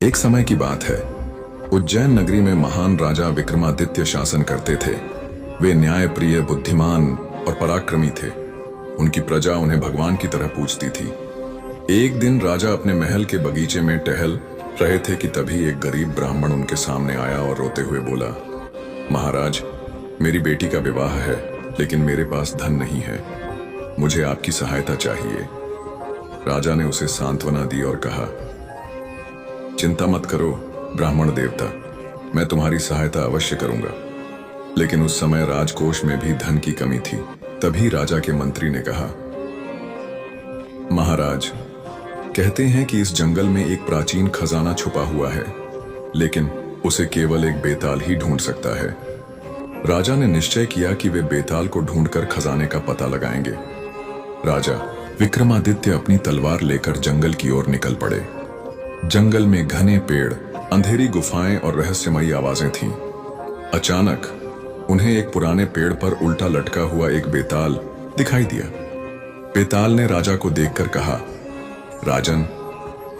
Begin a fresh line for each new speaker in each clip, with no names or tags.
एक समय की बात है। उज्जैन नगरी में महान राजा विक्रमादित्य शासन करते थे। वे न्यायप्रिय, बुद्धिमान और पराक्रमी थे। उनकी प्रजा उन्हें भगवान की तरह पूजती थी। एक दिन राजा अपने महल के बगीचे में टहल रहे थे कि तभी एक गरीब ब्राह्मण उनके सामने आया और रोते हुए बोला, महाराज, मेरी बेटी का विवाह है, लेकिन मेरे पास धन नहीं है। मुझे आपकी सहायता चाहिए। राजा ने उसे सांत्वना दी और कहा, चिंता मत करो ब्राह्मण देवता, मैं तुम्हारी सहायता अवश्य करूंगा। लेकिन उस समय राजकोष में भी धन की कमी थी। तभी राजा के मंत्री ने कहा, महाराज, कहते हैं कि इस जंगल में एक प्राचीन खजाना छुपा हुआ है, लेकिन उसे केवल एक बेताल ही ढूंढ सकता है। राजा ने निश्चय किया कि वे बेताल को ढूंढकर खजाने का पता लगाएंगे। राजा विक्रमादित्य अपनी तलवार लेकर जंगल की ओर निकल पड़े। जंगल में घने पेड़, अंधेरी गुफाएं और रहस्यमयी आवाजें थीं। अचानक उन्हें एक पुराने पेड़ पर उल्टा लटका हुआ एक बेताल दिखाई दिया। बेताल ने राजा को देखकर कहा, राजन,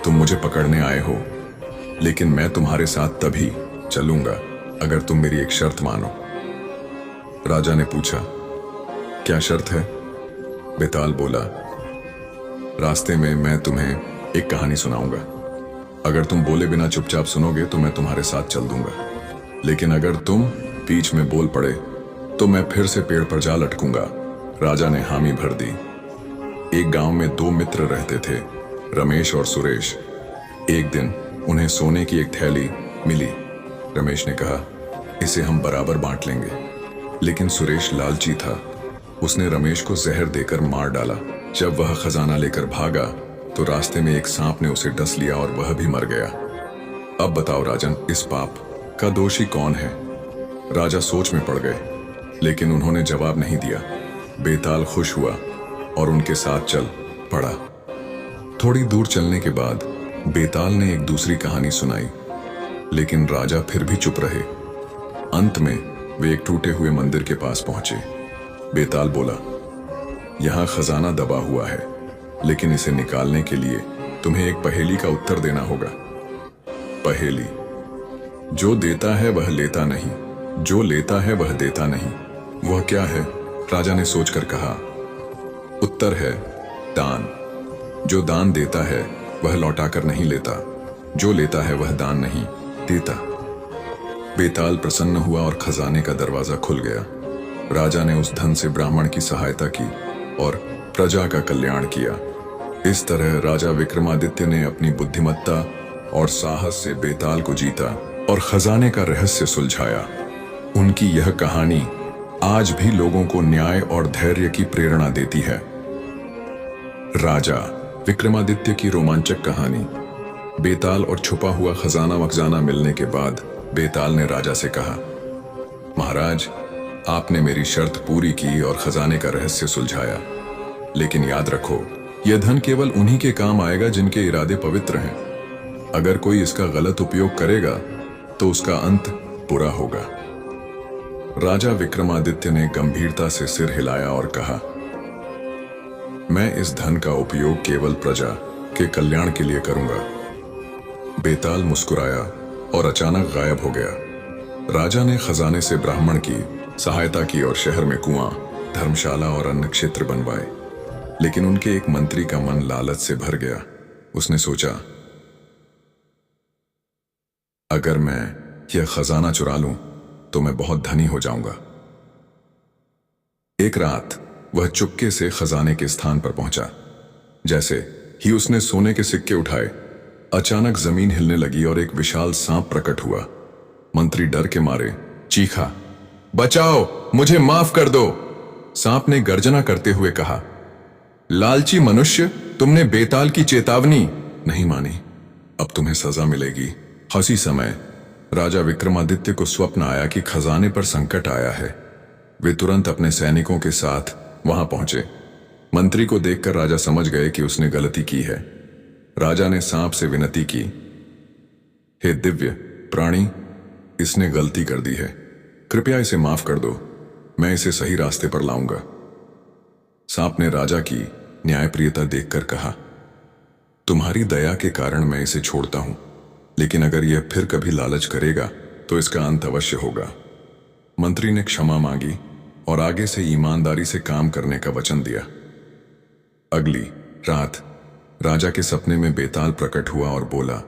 तुम मुझे पकड़ने आए हो, लेकिन मैं तुम्हारे साथ तभी चलूंगा अगर तुम मेरी एक शर्त मानो। राजा ने पूछा, क्या शर्त है? बेताल बोला, रास्ते में मैं तुम्हें एक कहानी सुनाऊंगा। अगर तुम बोले बिना चुपचाप सुनोगे तो मैं तुम्हारे साथ चल दूंगा, लेकिन अगर तुम बीच में बोल पड़े तो मैं फिर से पेड़ पर जा लटकूंगा। राजा ने हामी भर दी। एक गांव में दो मित्र रहते थे, रमेश और सुरेश। एक दिन उन्हें सोने की एक थैली मिली। रमेश ने कहा, इसे हम बराबर बांट लेंगे। लेकिन सुरेश लालची था। उसने रमेश को जहर देकर मार डाला। जब वह खजाना लेकर भागा तो रास्ते में एक सांप ने उसे डस लिया और वह भी मर गया। अब बताओ राजन, इस पाप का दोषी कौन है? राजा सोच में पड़ गए, लेकिन उन्होंने जवाब नहीं दिया। बेताल खुश हुआ और उनके साथ चल पड़ा। थोड़ी दूर चलने के बाद बेताल ने एक दूसरी कहानी सुनाई, लेकिन राजा फिर भी चुप रहे। अंत में वे एक टूटे हुए मंदिर के पास पहुंचे। बेताल बोला, यहां खजाना दबा हुआ है, लेकिन इसे निकालने के लिए तुम्हें एक पहेली का उत्तर देना होगा। पहेली, जो देता है वह लेता नहीं, जो लेता है वह देता नहीं। वह क्या है? राजा ने सोचकर कहा, उत्तर है दान। जो दान देता है वह लौटाकर नहीं लेता, जो लेता है वह दान नहीं देता। बेताल प्रसन्न हुआ और खजाने का दरवाजा खुल गया। राजा ने उस धन से ब्राह्मण की सहायता की और प्रजा का कल्याण किया। इस तरह राजा विक्रमादित्य ने अपनी बुद्धिमत्ता और साहस से बेताल को जीता और खजाने का रहस्य सुलझाया। उनकी यह कहानी आज भी लोगों को न्याय और धैर्य की प्रेरणा देती है। राजा विक्रमादित्य की रोमांचक कहानी। बेताल और छुपा हुआ खजाना वखजाना मिलने के बाद बेताल ने राजा से कहा, महाराज, आपने मेरी शर्त पूरी की और खजाने का रहस्य सुलझाया, लेकिन याद रखो, यह धन केवल उन्हीं के काम आएगा जिनके इरादे पवित्र हैं। अगर कोई इसका गलत उपयोग करेगा तो उसका अंत बुरा होगा। राजा विक्रमादित्य ने गंभीरता से सिर हिलाया और कहा, मैं इस धन का उपयोग केवल प्रजा के कल्याण के लिए करूंगा। बेताल मुस्कुराया और अचानक गायब हो गया। राजा ने खजाने से ब्राह्मण की सहायता की और शहर में कुआं, धर्मशाला और अन्य क्षेत्र बनवाए। लेकिन उनके एक मंत्री का मन लालच से भर गया। उसने सोचा, अगर मैं यह खजाना चुरा लूं तो मैं बहुत धनी हो जाऊंगा। एक रात वह चुपके से खजाने के स्थान पर पहुंचा। जैसे ही उसने सोने के सिक्के उठाए, अचानक जमीन हिलने लगी और एक विशाल सांप प्रकट हुआ। मंत्री डर के मारे चीखा, बचाओ, मुझे माफ कर दो। सांप ने गर्जना करते हुए कहा, लालची मनुष्य, तुमने बेताल की चेतावनी नहीं मानी, अब तुम्हें सजा मिलेगी। उसी समय राजा विक्रमादित्य को स्वप्न आया कि खजाने पर संकट आया है। वे तुरंत अपने सैनिकों के साथ वहां पहुंचे। मंत्री को देखकर राजा समझ गए कि उसने गलती की है। राजा ने सांप से विनती की, हे दिव्य प्राणी, इसने गलती कर दी है, कृपया इसे माफ कर दो, मैं इसे सही रास्ते पर लाऊंगा। सांप ने राजा की न्यायप्रियता देखकर कहा, तुम्हारी दया के कारण मैं इसे छोड़ता हूं, लेकिन अगर यह फिर कभी लालच करेगा तो इसका अंत अवश्य होगा। मंत्री ने क्षमा मांगी और आगे से ईमानदारी से काम करने का वचन दिया। अगली रात राजा के सपने में बेताल प्रकट हुआ और बोला,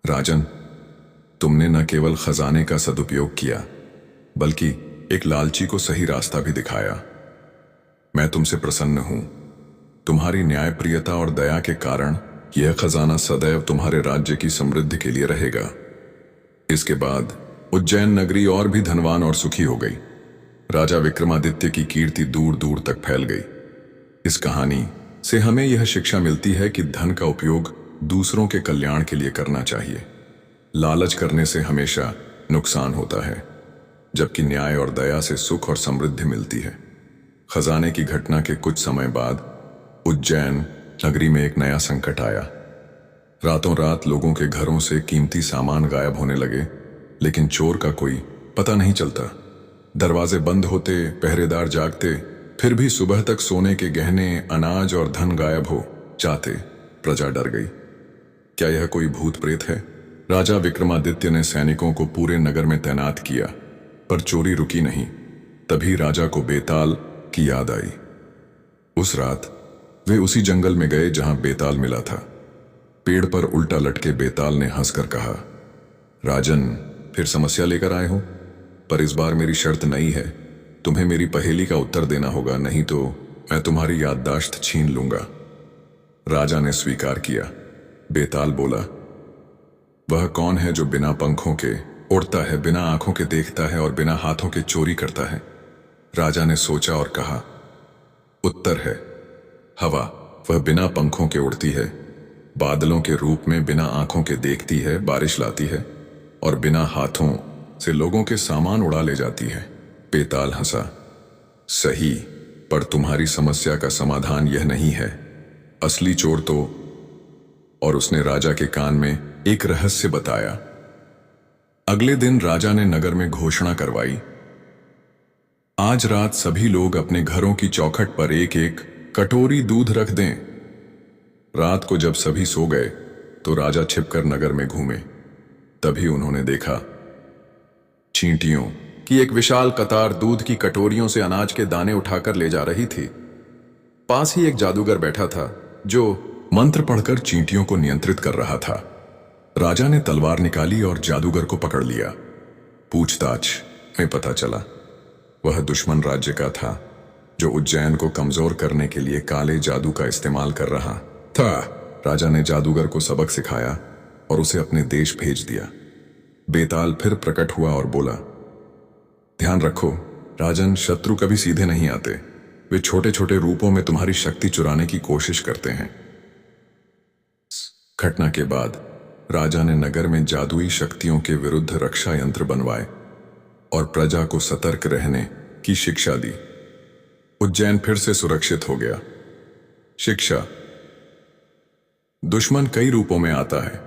राजन, तुमने न केवल खजाने का सदुपयोग किया बल्कि एक लालची को सही रास्ता भी दिखाया। मैं तुमसे प्रसन्न हूं। तुम्हारी न्यायप्रियता और दया के कारण यह खजाना सदैव तुम्हारे राज्य की समृद्धि के लिए रहेगा। इसके बाद उज्जैन नगरी और भी धनवान और सुखी हो गई। राजा विक्रमादित्य की कीर्ति दूर दूर तक फैल गई। इस कहानी से हमें यह शिक्षा मिलती है कि धन का उपयोग दूसरों के कल्याण के लिए करना चाहिए। लालच करने से हमेशा नुकसान होता है, जबकि न्याय और दया से सुख और समृद्धि मिलती है। खजाने की घटना के कुछ समय बाद उज्जैन नगरी में एक नया संकट आया। रातों रात लोगों के घरों से कीमती सामान गायब होने लगे, लेकिन चोर का कोई पता नहीं चलता। दरवाजे बंद होते, पहरेदार जागते, फिर भी सुबह तक सोने के गहने, अनाज और धन गायब हो जाते। प्रजा डर गई। क्या यह कोई भूत प्रेत है? राजा विक्रमादित्य ने सैनिकों को पूरे नगर में तैनात किया, पर चोरी रुकी नहीं। तभी राजा को बेताल की याद आई। उस रात वे उसी जंगल में गए जहां बेताल मिला था। पेड़ पर उल्टा लटके बेताल ने हंसकर कहा, राजन, फिर समस्या लेकर आए हो? पर इस बार मेरी शर्त नई है। तुम्हें मेरी पहेली का उत्तर देना होगा, नहीं तो मैं तुम्हारी याददाश्त छीन लूंगा। राजा ने स्वीकार किया। बेताल बोला, वह कौन है जो बिना पंखों के उड़ता है, बिना आंखों के देखता है और बिना हाथों के चोरी करता है? राजा ने सोचा और कहा, उत्तर है हवा। वह बिना पंखों के उड़ती है, बादलों के रूप में बिना आंखों के देखती है, बारिश लाती है और बिना हाथों से लोगों के सामान उड़ा ले जाती है। बेताल हंसा, सही, पर तुम्हारी समस्या का समाधान यह नहीं है। असली चोर तो। और उसने राजा के कान में एक रहस्य बताया। अगले दिन राजा ने नगर में घोषणा करवाई, आज रात सभी लोग अपने घरों की चौखट पर एक एक कटोरी दूध रख दें। रात को जब सभी सो गए तो राजा छिपकर नगर में घूमे। तभी उन्होंने देखा चींटियों की एक विशाल कतार दूध की कटोरियों से अनाज के दाने उठाकर ले जा रही थी। पास ही एक जादूगर बैठा था जो मंत्र पढ़कर चींटियों को नियंत्रित कर रहा था। राजा ने तलवार निकाली और जादूगर को पकड़ लिया। पूछताछ में पता चला वह दुश्मन राज्य का था जो उज्जैन को कमजोर करने के लिए काले जादू का इस्तेमाल कर रहा था। राजा ने जादूगर को सबक सिखाया और उसे अपने देश भेज दिया। बेताल फिर प्रकट हुआ और बोला, ध्यान रखो राजन, शत्रु कभी सीधे नहीं आते। वे छोटे छोटे रूपों में तुम्हारी शक्ति चुराने की कोशिश करते हैं। घटना के बाद राजा ने नगर में जादुई शक्तियों के विरुद्ध रक्षा यंत्र बनवाए और प्रजा को सतर्क रहने की शिक्षा दी। उज्जैन फिर से सुरक्षित हो गया। शिक्षा, दुश्मन कई रूपों में आता है।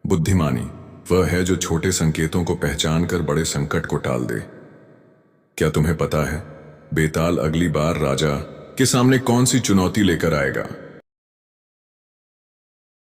बुद्धिमानी वह है जो छोटे संकेतों को पहचान कर बड़े संकट को टाल दे। क्या तुम्हें पता है बेताल अगली बार राजा के सामने कौन सी चुनौती लेकर आएगा?